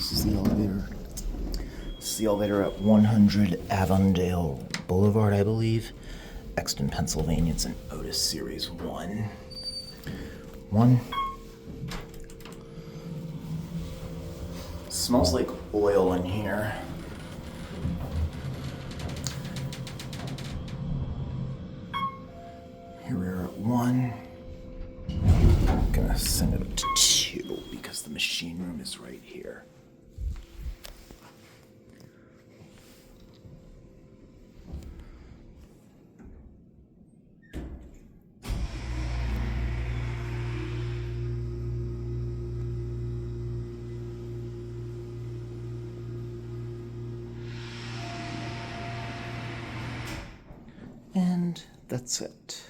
This is the elevator. This is the elevator at 100 Arrandale Boulevard, I believe. Exton, Pennsylvania. It's an Otis Series 1. Smells like oil in here. Here we're at 1. I'm gonna send it up to 2 because the machine room is right here. And that's it.